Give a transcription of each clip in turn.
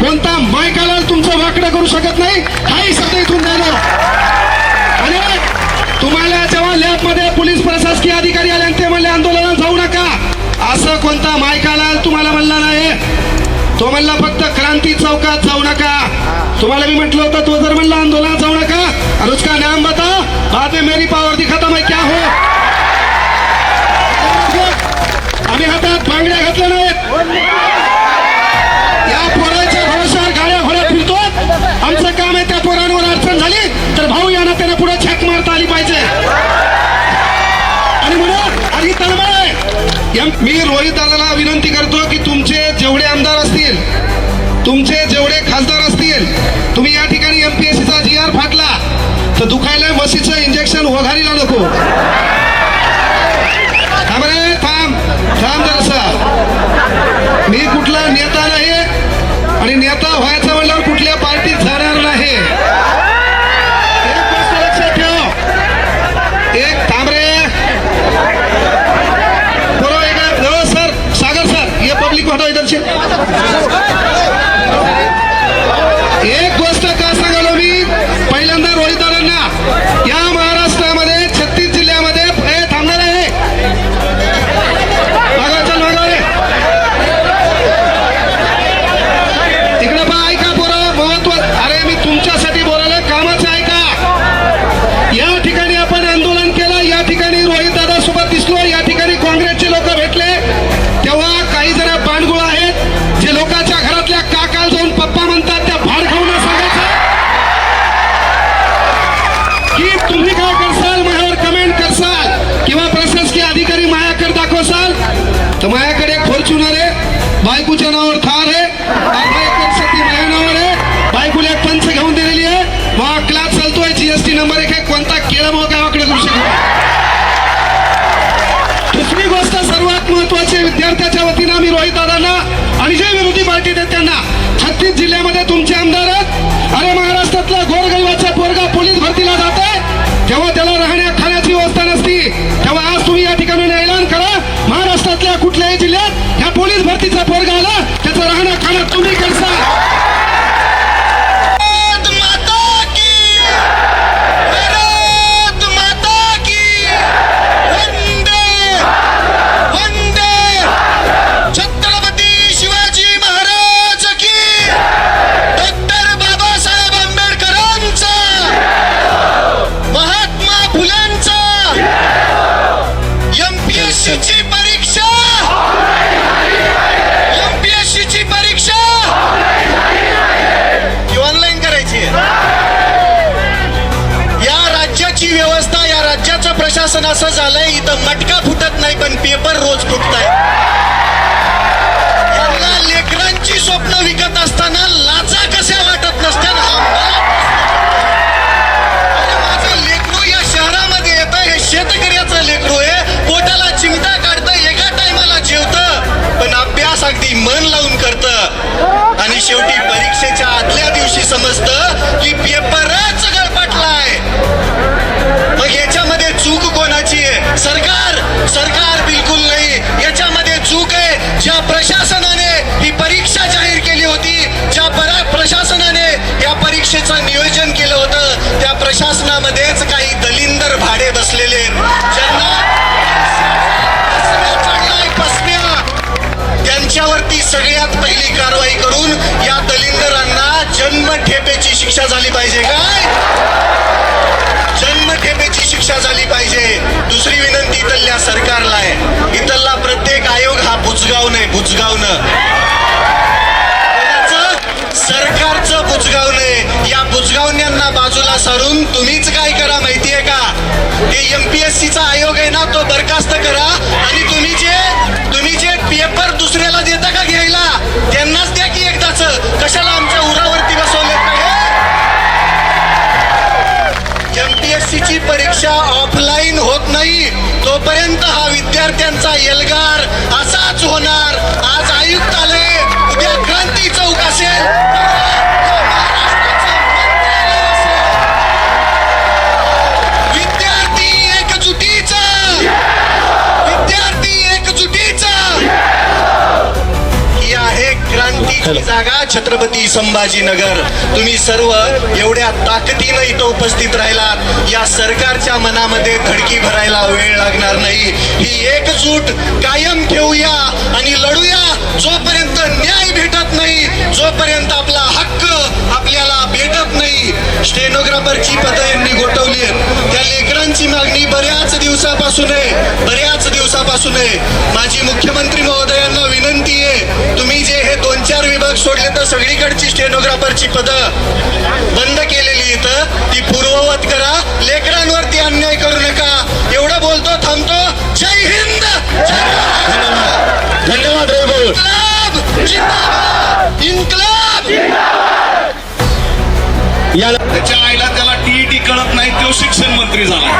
कोणता मायकाला तुमचं वाकडं करू शकत नाही, हाही शब्द इथून द्यायला. आणि तुम्हाला जेव्हा लॅबमध्ये पोलीस प्रशासकीय अधिकारी आले आणि ते म्हणले आंदोलनात जाऊ नका, असं कोणता मायकाला तुम्हाला म्हणला नाही. तो म्हणला फक्त क्रांती चौकात जाऊ नका. तुम्हाला मी म्हटलं होतं, तो जर म्हणला आंदोलनात जाऊ नका और उसका नाम बता, बाद में मेरी पावर दिखाता मैं क्या हो. आम्ही हातात बांगड्या घातल्या नाहीत, या पोराच्या भरोशावर गाड्या घोड्या फिरतो. आमचं काम आहे त्या पोरांवर अडचण झाली तर भाऊ यांना त्याने पुढे छाक मारता आली पाहिजे. आणि म्हणून आणि तळमळ आहे. मी रोहित दादाला विनंती करतो की तुमचे जेवढे आमदार असतील, तुमचे जेवढे खासदार असतील, तुम्ही या ठिकाणी MPSCचा GR फाटला तर दुखायला म्हशीचं इंजेक्शन वघारीला नको. थांब रे, थांब जरासा. मी कुठला नेता नाही आणि नेता व्हायचं म्हणल्यावर कुठल्या पार्टीत जाणार नाही. एक गोष्ट लक्षात ठेव. एक थांब रे, बरोबर सर, सागर सर, ये पब्लिक होता इधर से. एक गोष्ट का सांगालो मी पहिल्यांदा रोहितदारांना, या महाराष्ट्रामध्ये 36 जिल्ह्यामध्ये थांबणार आहे. तिकडे पहा, ऐका पोरं, महत्व. अरे मी तुमच्यासाठी बोलायला कामाचं ऐका. या ठिकाणी आपण आंदोलन केलं, या ठिकाणी रोहित दादा सोबत दिसलो, या ठिकाणी काँग्रेसचे लोक भेटले. तेव्हा काही जण बांडगुळ आहेत जे लोकांच्या घरातल्या काकाला जाऊन पप्पा म्हणतात, त्या भाड खाऊन सांगायचं की तुम्ही काय करसाल, माझ्यावर कमेंट करसाल किंवा प्रशासकीय अधिकारी माझ्याकडे दाखवसाल तर माझ्याकडे एक फॉर्च्युनर आहे, बायकोच्या नावावर थार आहे, अर्धा एकर शेती माझ्या नावावर आहे, बायकोला एक पंच घेऊन दिलेली आहे, मग क्लास चालतोय, GST नंबर 1 आहे, कोणता केळं मग गावाकडे करू शकतो. दुसरी गोष्ट सर्वात महत्वाची, विद्यार्थ्याच्या वतीनं आम्ही रोहित दादांना आणि जे विरोधी पार्टी आहेत त्यांना, 36 जिल्ह्यामध्ये तुमचे आमदार आहेत. अरे महाराष्ट्रातला गोरगरिबाचा पोरगा पोलीस भरतीला जात आहे तेव्हा त्याला राहण्या खाण्याची व्यवस्था नसती, तेव्हा आज तुम्ही या ठिकाणी ऐलान करा, महाराष्ट्रातल्या कुठल्याही जिल्ह्यात ह्या पोलीस भरतीचा पोरगा आला त्याचं राहणं खाणं तुम्ही करसाल. प्रशासन असं झालंय, इथं मटका फुटत नाही पण पेपर रोज फुटताय. यांना लेकरांची स्वप्न विकत असताना लाजा कशा वाटत नसत्या. माझं लेकरू या शहरामध्ये येतं, हे शेतकऱ्याचं लेकरू आहे, पोटाला चिमटा काढतं, एका टायमाला जेवतं पण अभ्यास अगदी मन लावून करतं आणि शेवटी परीक्षेच्या आदल्या दिवशी समजतं की पेपरच गळपटलाय. मग याच्यामध्ये चूक कोणाची आहे? सरकार बिलकुल नाही. याच्यामध्ये चूक आहे ज्या प्रशासनाने ही परीक्षा जाहीर केली होती, ज्या प्रशासनाने या परीक्षेचं नियोजन केलं होतं, त्या प्रशासनामध्येच काही दलिंदर भाडे बसलेले ज्यांना त्यांच्यावरती सगळ्यात पहिली कारवाई करून या दलिंदरांना जन्मठेपेची शिक्षा झाली पाहिजे. काय जन्मठेपेची शिक्षा झाली पाहिजे. दुसरी विनंती इथल्या सरकारला आहे, इथला प्रत्येक आयोग हा बुजगावणं सरकारचं बुजगावणं. या बुजगावण्यांना बाजूला सारून तुम्हीच काय करा माहितीये का, ते MPSCचा आयोग आहे ना तो बरखास्त करा आणि तुम्ही जे पेपर दुसऱ्याला देता का घ्यायला त्यांनाच द्या की एकदाच. कशाला आमच्या उरावरती बसवले. MPSCची परीक्षा ऑफलाईन होत नाही तोपर्यंत हा विद्यार्थ्यांचा एल्गार असाच होणार. आज आयुक्त आले, उद्या क्रांती चौक असेल, विद्यार्थी एकजुटीचा ही आहे क्रांतीची जागा. छत्रपती छत्रपती संभाजीनगर. तुम्ही सर्व एवढ्या ताकदीनं इथं उपस्थित राहिलात. या सरकारच्या मनामध्ये धडकी भरायला वेळ लागणार नाही. ही एकजूट कायम ठेवूया आणि लढूया. जोपर्यंत न्याय भेटत नाही, जोपर्यंत आपला हक्क आपल्याला भेटत नाही. स्टेनोग्राफरची पदं यांनी गोठवली आहेत. त्या लेकरांची मागणी बऱ्याच दिवसापासून आहे. माझी मुख्यमंत्री महोदयांना विनंती आहे, तुम्ही जे हे 2-4 विभाग सोडले तर सगळीकडची स्टेनोग्राफरची पदं बंद केलेली इथं ती पूर्ववत करा. लेकरांवरती अन्याय करू नका. एवढं बोलतो, थांबतो. जय हिंद. धन्यवाद रविभाऊ. इन्कलाब जिंदाबाद. इन्कलाब. याला त्याच्या आईला त्याला टीईटी कळत नाही, तो शिक्षण मंत्री झाला.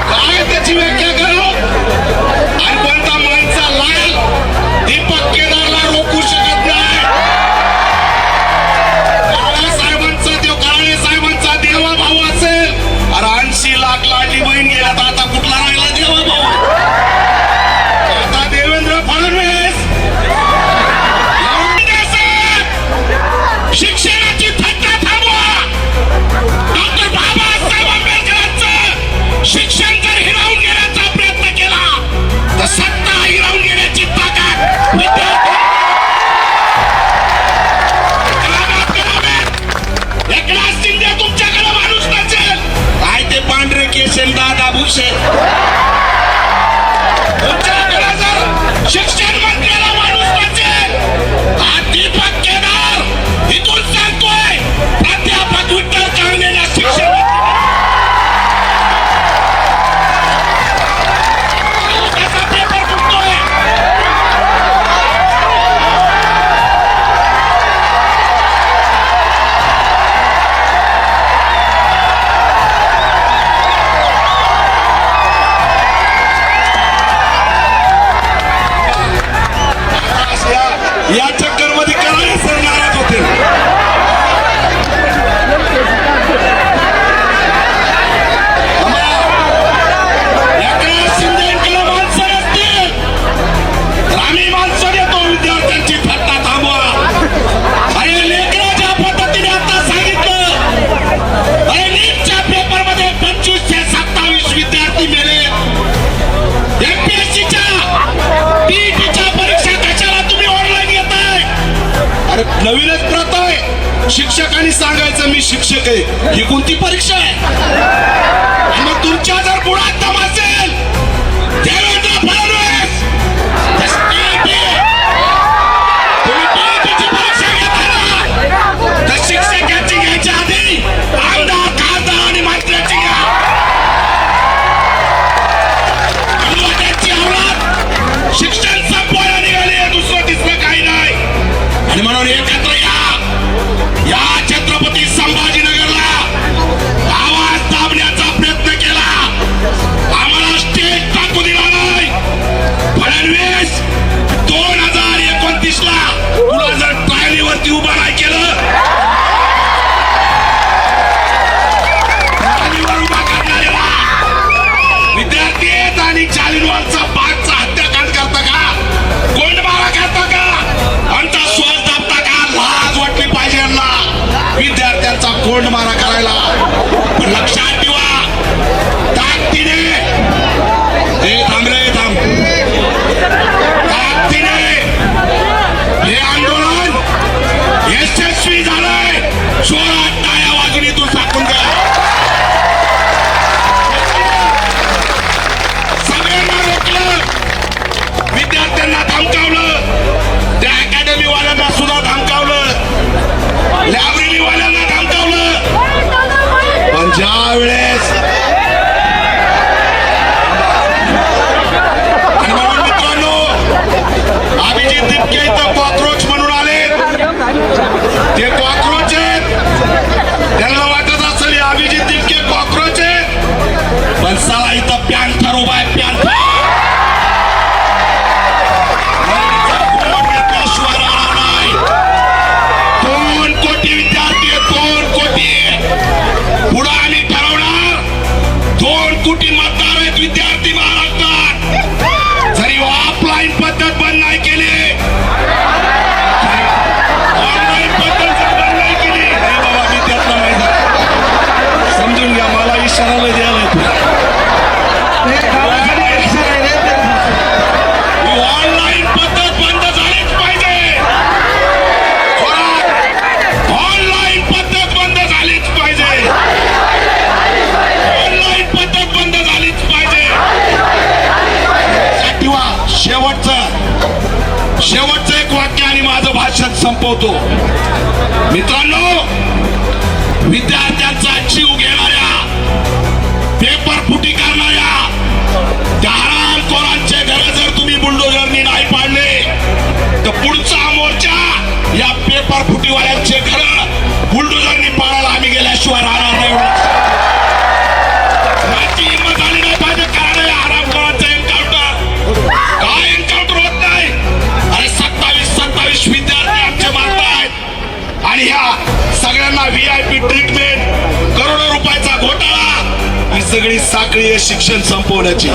काय त्याची व्याख्या करू? आणि कोणता माणसा लाल दीपक केदारला रोखू शकत नाही. काळे साहेबांचा देवा भाऊ असेल. अरे 80 लाख लाडली बहीण गेल्या तर आता कुठला राहिला देवा भाऊ? आता देवेंद्र फडणवीस. शिक्षणाची थट्टा थांबवा. डॉक्टर बाबासाहेब आंबेडकरांचं शिक्षण जर हिरावून घेण्याचा प्रयत्न केला तर सत्ता हिरावून घेण्याची ताकद विद्यार्थी एकनाथ शिंदे तुमच्याकडे माणूस नसेल. काय ते पांढरे केशेन दादा भुसे तुमच्याकडे जर शिक्षण मंत्र्याला माणूस नसेल. हा दीपक केदार इथून सांगतोय, प्राध्यापक विठ्ठल कांगणेला शिक्षण त्याचा पेपर फुटतोय. या चक्कर मध्ये करायला सर नाराज होते. एकनाथ शिंदेकडे माणसं नसतील तर आम्ही माणसं देतो. विद्यार्थ्यांची थट्टा थांबवा. अरे लेकरं ज्या पद्धतीने आता सांगितलं, अरे नीटच्या पेपर मध्ये 25 ते 27 विद्यार्थी मेले. एमपीएससीच्या टीईटीच्या परीक्षा कशाला तुम्ही ऑनलाईन घेताय? अरे नवीनच प्रथा आहे. शिक्षकांनी सांगायचं मी शिक्षक आहे. ही कोणती परीक्षा आहे? आणि मग तुमच्या जर गुणात दम असेल, देवेंद्र फडणवीस, तुम्ही टीईटीची परीक्षा घेताना तर शिक्षकांची घ्यायच्या आधी आमदार, खासदार आणि मंत्र्याची घ्या. त्यांची आवडत शिक्षण संपवायला निघाले, दुसरं तिसरं काही नाही. आणि म्हणून एकत्र या छत्रपती संभाजीनगरला आवाज दाबण्याचा प्रयत्न केला. आम्हाला शेवटचं एक वाक्य आणि माझं भाषण संपवतो. मित्रांनो, विद्यार्थ्यांचा जीव घेणाऱ्या, पेपर फुटी करणाऱ्या त्या हरामखोरांचे घर जर तुम्ही बुलडोझरनी नाही पाडले तर पुढचा मोर्चा या पेपर फुटीवाल्यांचे घर बुलडोझरनी पाडायला आम्ही गेल्याशिवाय राहणार नाही. माझी हिंमत झाली नाही पाहिजे कारण या हरामखोरांचं एन्काउंटर काय एन्काउंटर होत नाही. अरे 27 विद्यार्थी आमचे मारतायत आणि ह्या सगळ्यांना VIP ट्रीटमेंट, करोडो रुपयाचा घोटाळा, ही सगळी साखळी आहे शिक्षण संपवण्याची.